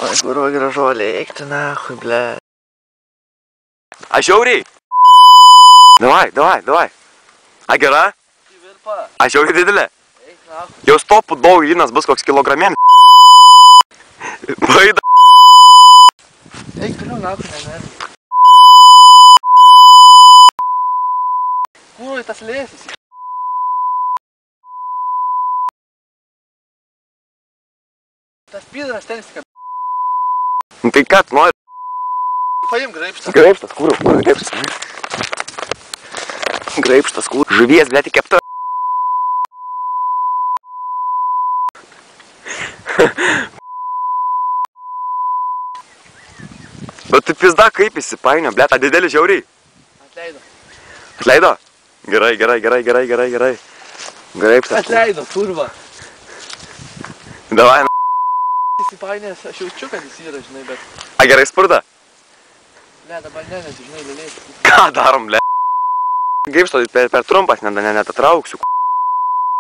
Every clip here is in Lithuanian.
Oi, kurva gražuolė, eik tu nahui, ble. A žiauriai? Davai. A gera? A žiauriai didelė? Eik nahui. Jau stopų daug lynas bus koks kilogramėlis. Baida. Eik toliau nahui, neneri. Kurva, tas lėsis. Tas pydras ten įsikab. Tai ką tu nori? Paim graibštą. Graibštas, kur graibštas? Graibštas, kur? Žuvies, blėti kepta. Bet tu pizda kaip įsipainio, blėt, a didelį žiauriai? Atleido? Gerai. Graibštas. Atleido, kurva. Davai. Įsipainės, aš jaučiu, kad jis yra, žinai, bet... A gerai spurda? Ne, dabar ne, nes, žinai, lėlės. Ką darom, blėt? Graibšto per trumpas, net atrauksiu.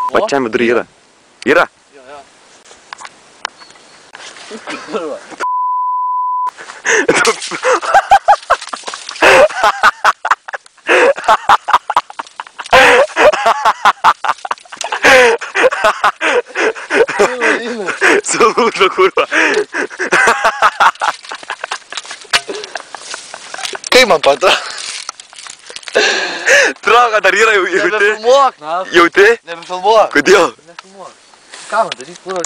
Pačiam vidurį yra. Yra? Jo. Kurva. Sulūžo, kurva. Kaip man patrau? Trauka dar yra, jauti? Nebefilmuok, na. Jauti? Nebefilmuok. Kodėl? Nefilmuok. Ką man daryk, kurva?